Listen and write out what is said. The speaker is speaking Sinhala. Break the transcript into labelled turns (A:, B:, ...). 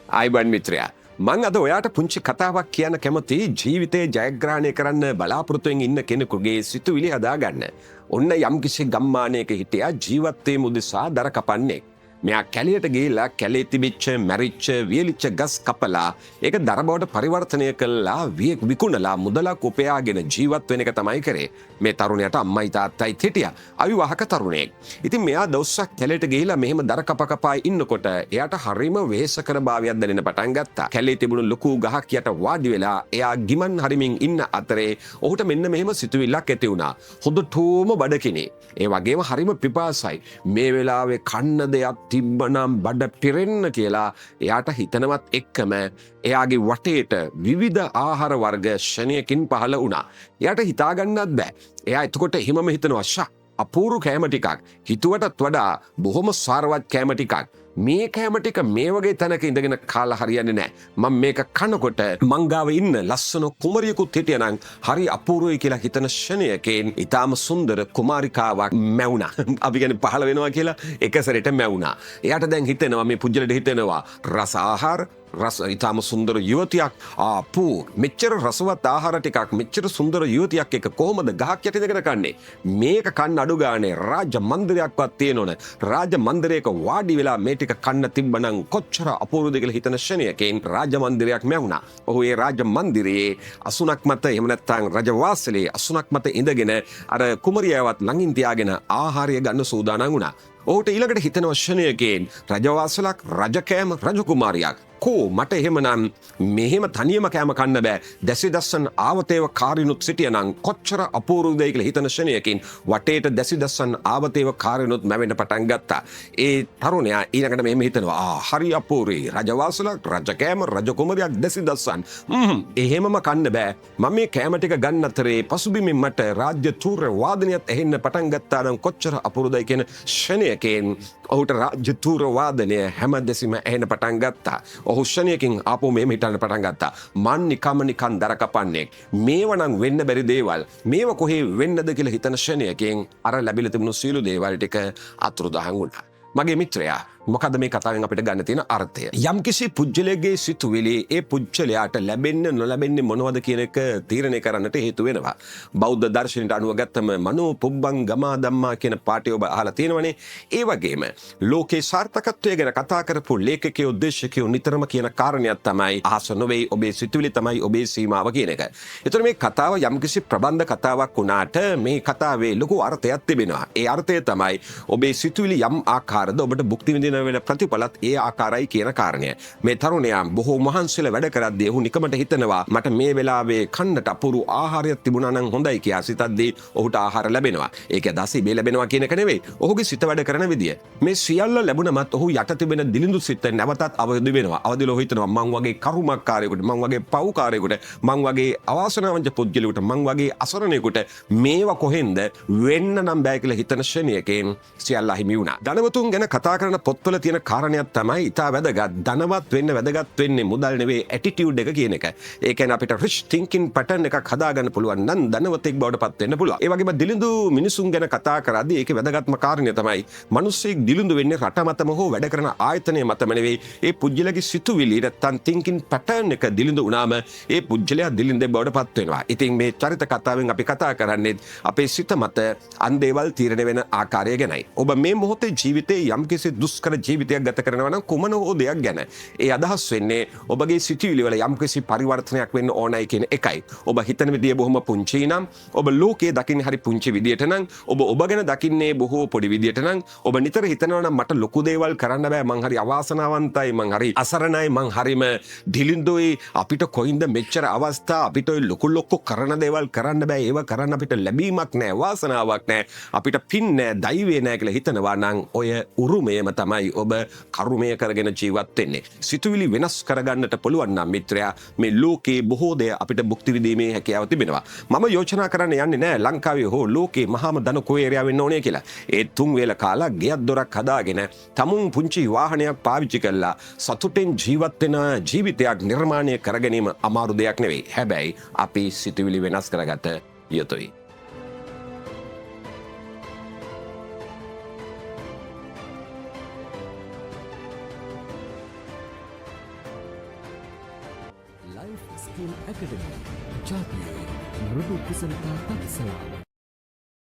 A: ආයිබන් මිත්‍රයා. මං අද ඔයාට පුංචි කතාවක් කියන්න කැමති ජීවිතේ ජයග්‍රහණය කරන්න බලාපොරොත්තුවෙන් ඉන්න කෙනෙකුගේ සිතුවිලි හදාගන්න. ඔන්න යම්කිසි ගම්මානයක හිටියා ජීවත්වයේ මුදෙසා දර කපන්නේ. මෙයා කැලයට ගිහිල්ලා කැලේ තිබිච්ච මැරිච්ච වියලිච්ච ගස් කපලා ඒක දර බවට පරිවර්තනය කළා විකුණලා මුදලක් උපයාගෙන ජීවත් වෙන එක තමයි කරේ. මේ තරුණයාට අම්මයි තාත්තයි හිටියා. අවිවාහක තරුණයෙක්. ඉතින් මෙයා දවසක් කැලේට ගිහිල්ලා මෙහෙම දර කපා ඉන්නකොට එයාට හරිම වෙහෙසකර භාවයක් දැනෙන්න පටන් ගත්තා. කැලේ තිබුණු ලොකු ගහක් යට වාඩි වෙලා එයා ගිමන් හරිමින් ඉන්න අතරේ ඔහුට මෙන්න මෙහෙම සිතුවිල්ලක් ඇති වුණා. හොඳටම බඩකිනේ. ඒ වගේම හරිම පිපාසයි. මේ වෙලාවේ කන්න දෙයක් තිබ්බනම් බඩ පිරෙන්න කියලා එයාට හිතනවත් එක්කම එයාගේ වටේට විවිධ ආහාර වර්ග ශනයකින් පහළ වුණා. එයාට හිතාගන්නත් බෑ. එයා එතකොට හිමම හිතනවා අපූරු කෑම ටිකක් හිතුවටත් වඩා බොහොම සාරවත් කෑම ටිකක්. මේ කෑම ටික මේ වගේ තැනක ඉඳගෙන කාලා හරියන්නේ නැහැ. මම මේක කනකොට මං ගාව ඉන්න ලස්සන කුමරියකුත් හිටියනම් හරි අපූරුයි කියලා හිතන ෂණයකින් ඊටාම සුන්දර කුමාරිකාවක් මැවුණා. අපි කියන්නේ පහළ වෙනවා කියලා එක සැරේට මැවුණා. එයාට දැන් හිතෙනවා මේ පුජ්‍යලට හිතෙනවා රස ආහාර රස ඊටාම සුන්දර යුවතියක් මෙච්චර රසවත් ආහාර ටිකක් මෙච්චර සුන්දර යුවතියක් එක කොහොමද ගහක් යට ඉඳගෙන කන්නේ? මේක කන්න අඩු ගානේ රාජ මන්දිරයක්වත් තියෙනවනේ. රාජ මන්දිරයක වාඩි වෙලා මේ ටික කන්න තිබ්බනම් කොච්චර අපූර්වද කියලා හිතන ෂණයකින් රාජ මන්දිරයක් මැවුණා. ඔහු ඒ රාජ මන්දිරයේ අසුනක් මත එහෙම නැත්නම් රජවාසලේ අසුනක් මත ඉඳගෙන අර කුමරියවත් ළඟින් තියාගෙන ආහාරය ගන්න සූදානම් වුණා. ඔහුට ඊළඟට හිතන ෂණයකින් රජවාසලක් රජකෑම රජකුමාරියක් මට එහෙමනම් මෙහෙම තනියම කෑම කන්න බෑ. දැසි දස්සන් ආවතේව කාරිනුත් සිටියනම් කොච්චර අපූර්වද කියලා හිතන ෂණයකින් වටේට දැසි දස්සන් ආවතේව කාරිනුත් මැවෙන්න පටන් ගත්තා. ඒ තරුණයා ඊළඟට මෙහෙම හිතනවා හරි අපූර්වයි. රජවාසලක් රජකෑම රජකුමරියක් දැසි දස්සන්. එහෙමම කන්න බෑ. මම මේ කෑම ටික ගන්න අතරේ පසුබිමින් මට රාජ්‍ය තූර වාදනයත් ඇහෙන්න පටන් ගත්තා නම් කොච්චර අපූර්වදයි කියන ෂණයකින් ඔහුට රාජ්‍ය තූර වාදනය හැමදෙසම ඇහෙන්න පටන් ගත්තා. ඔහු ෂණයකින් ආපහු මෙහෙම හිතන්න පටන් ගත්තා. මන් නිකන් දර කපන්නේ. මේව නම් වෙන්න බැරි දේවල්. මේව කොහේ වෙන්නද කියලා හිතන ෂණයකින් අර ලැබිලා තිබුණු සියලු දේවල් ටික අතුරුදහන් වුණා. මගේ මිත්‍රයා මොකද මේ කතාවෙන් අපිට ගන්න තියෙන අර්ථය? යම්කිසි පුජ්‍යලයේ සිතුවිලි ඒ පුජ්‍යලයාට ලැබෙන්න නොලැබෙන්නේ මොනවද කියන එක තීරණය කරන්නට හේතු වෙනවා. බෞද්ධ දර්ශනයට අනුව ගත්තම මනෝ පුබ්බං ගමා ධම්මා කියන පාඩය ඔබ අහලා තියෙනවනේ. ඒ වගේම ලෝකේ සාර්ථකත්වය ගැන කතා කරපු ලේඛකයෝ දේශකයෝ නිතරම කියන කාරණයක් තමයි අහස නොවේ ඔබේ සිතුවිලි තමයි ඔබේ සීමාව කියන එක. ඒතර මේ කතාව යම්කිසි ප්‍රබන්ධ කතාවක් වුණාට මේ කතාවේ ලොකු අර්ථයක් තිබෙනවා. ඒ අර්ථය තමයි ඔබේ සිතුවිලි යම් ආකාරද ඔබට භුක්ති විඳින වෙන ප්‍රතිඵලත් ඒ ආකාරයි කියන කාරණය. මේ තරුණයා බොහෝ මහන්සිලා වැඩ කරද්දී ඔහු නිකමට හිතනවා මට මේ වෙලාවේ කන්නට අපුරු ආහාරයක් තිබුණා නම් හොඳයි කියලා සිතද්දී ඔහුට ආහාර ලැබෙනවා. ඒක දසි මේ ලැබෙනවා කියන එක නෙවෙයි. ඔහුගේ සිත වැඩ කරන විදිය. මේ සියල්ල ලැබුණමත් ඔහු යට තිබෙන දිලිඳු සිත නැවතත් අවදි වෙනවා. අවදිලා ඔහු හිතනවා මං වගේ කරුමක්කාරයෙකුට මං වගේ පව්කාරයෙකුට මං වගේ අවාසනාවන්ත පුද්ගලයෙකුට මං වගේ අසරණයෙකුට මේවා කොහෙන්ද වෙන්න නම් බෑ කියලා හිතන ෂණයකින් සියල්ල හිමි වුණා. ධනවතුන් ගැන කතා කරන පොත්වල තියෙන කාරණයක් තමයි ඉතා වැදගත්. ධනවත් වෙන්න වැදගත් වෙන්නේ මුදල් නෙවෙයි ඇටිටියුඩ් එක කියන එක. ඒ කියන්නේ අපිට රිච් තින්කින් පැටර්න් එකක් හදාගන්න පුළුවන් නම් ධනවතෙක් බවට පත් වෙන්න පුළුවන්. ඒ වගේම දිලිඳු මිනිසුන් ගැන කතා කරද්දී ඒකේ වැදගත්ම කාරණය තමයි මිනිස්සෙක් දිලිඳු වෙන්නේ රට මතම හෝ වැඩ කරන ආයතනය මතම නෙවෙයි. ඒ පුජ්‍යලගේ සිතුවිලි නැත්තම් තින්කින් පැටර්න් එක දිලිඳු වුණාම ඒ පුජ්‍යලයා දිලිඳෙක් බවට පත් වෙනවා. ඉතින් මේ චරිත කතාවෙන් අපි කතා කරන්නේ අපේ සිත මත අන්දේවල් තීරණය වෙන ආකාරය ගැනයි. ඔබ මේ මොහොතේ ජීවිතේ යම්කිසි දුෂ්කර ජීවිතයක් ගත කරනවා නම් කුමන හෝ දෙයක් ගැන ඒ අදහස් වෙන්නේ ඔබගේ සිතුවිලි වල යම්කිසි පරිවර්තනයක් වෙන්න ඕනයි කියන එකයි. ඔබ හිතන විදිය බොහොම පුංචි නම් ඔබ ලෝකයේ දකින්නේ හරි පුංචි විදියට නම් ඔබ ගැන දකින්නේ බොහෝ පොඩි විදියට නම් ඔබ නිතර හිතනවා නම් මට ලොකු දේවල් කරන්න බෑ මං හරි අවාසනාවන්තයි මං හරි අසරණයි මං හරිම දිලිඳුයි අපිට කොයින්ද මෙච්චර අවස්ථා අපිට ඔය ලොකු කරන දේවල් කරන්න බෑ ඒව කරන්න අපිට ලැබීමක් නෑ වාසනාවක් නෑ අපිට පින් නෑ දෛවය නෑ කියලා හිතනවා නම් ඔය උරුමයම තමයි ඔබ කර්මය කරගෙන ජීවත් වෙන්නේ. සිතුවිලි වෙනස් කරගන්නට පුළුවන් නම් මිත්‍රයා මේ ලෝකේ බොහෝ දේ අපිට භුක්ති විඳීමේ හැකියාව තිබෙනවා. මම යෝජනා කරන්න යන්නේ නැහැ ලංකාවේ හෝ ලෝකේ මහාම ධන කුවේරයා වෙන්න ඕනේ කියලා. ඒ තුන් වේල කාලා ගෙයක් දොරක් හදාගෙන තමුන් පුංචි වාහනයක් පාවිච්චි කරලා සතුටෙන් ජීවත් වෙන ජීවිතයක් නිර්මාණය කර ගැනීම අමාරු දෙයක් නෙවෙයි. හැබැයි අපි සිතුවිලි වෙනස් කරගත යුතුයි.
B: ලයිෆ් ස්කිල් ඇකඩමි ජාතියේ මෘදු කුසලතා පක්ෂලා